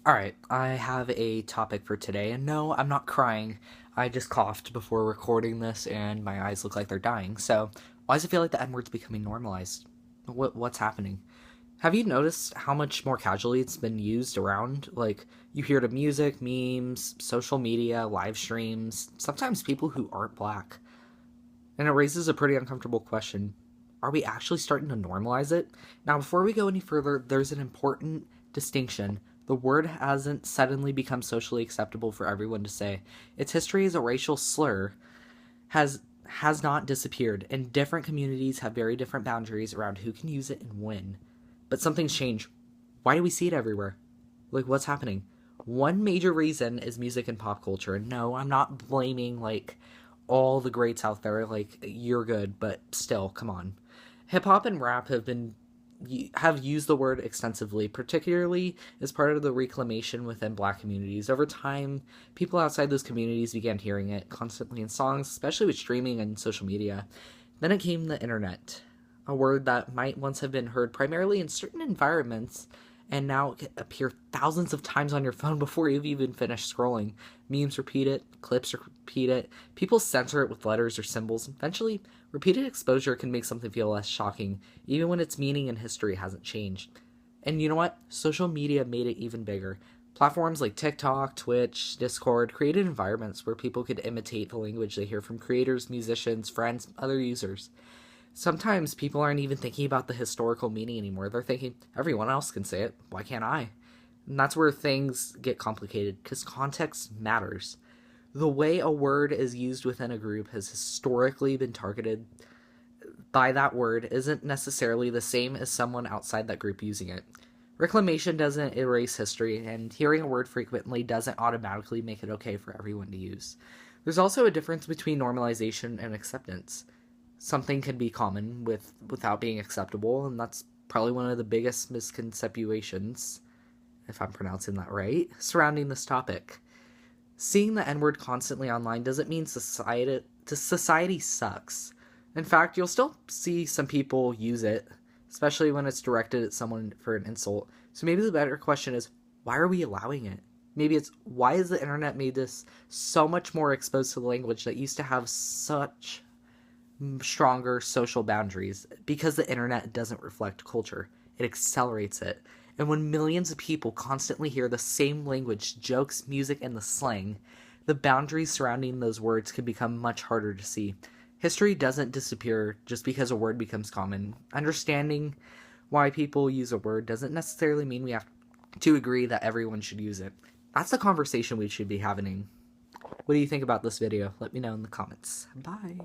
Alright, I have a topic for today, and no, I'm not crying. I just coughed before recording this, and my eyes look like they're dying. So, why does it feel like the N-word's becoming normalized? What's happening? Have you noticed how much more casually it's been used around? Like, you hear it in music, memes, social media, live streams, sometimes people who aren't black. And it raises a pretty uncomfortable question. Are we actually starting to normalize it? Now, before we go any further, there's an important distinction. The word hasn't suddenly become socially acceptable for everyone to say. Its history as a racial slur has not disappeared, and different communities have very different boundaries around who can use it and when. But something's changed. Why do we see it everywhere? Like, what's happening? One major reason is music and pop culture. And no, I'm not blaming, all the greats out there. Like, you're good, but still, come on. Hip hop and rap have used the word extensively, particularly as part of the reclamation within black communities. Over time, people outside those communities began hearing it constantly in songs, especially with streaming and social media. Then it came the internet, a word that might once have been heard primarily in certain environments, and now it can appear thousands of times on your phone before you've even finished scrolling. Memes repeat it, clips repeat it, people censor it with letters or symbols. Eventually, repeated exposure can make something feel less shocking, even when its meaning and history hasn't changed. And you know what? Social media made it even bigger. Platforms like TikTok, Twitch, Discord created environments where people could imitate the language they hear from creators, musicians, friends, other users. Sometimes people aren't even thinking about the historical meaning anymore. They're thinking, everyone else can say it, why can't I? And that's where things get complicated, because context matters. The way a word is used within a group has historically been targeted by that word isn't necessarily the same as someone outside that group using it. Reclamation doesn't erase history, and hearing a word frequently doesn't automatically make it okay for everyone to use. There's also a difference between normalization and acceptance. Something can be common without being acceptable, and that's probably one of the biggest misconceptions, if I'm pronouncing that right, surrounding this topic. Seeing the N-word constantly online doesn't mean society sucks. In fact, you'll still see some people use it, especially when it's directed at someone for an insult. So maybe the better question is, why are we allowing it? Maybe it's, why has the internet made this so much more exposed to the language that used to have such stronger social boundaries? Because the internet doesn't reflect culture. It accelerates it. And when millions of people constantly hear the same language, jokes, music, and the slang, the boundaries surrounding those words can become much harder to see. History doesn't disappear just because a word becomes common. Understanding why people use a word doesn't necessarily mean we have to agree that everyone should use it. That's the conversation we should be having. What do you think about this video? Let me know in the comments. Bye.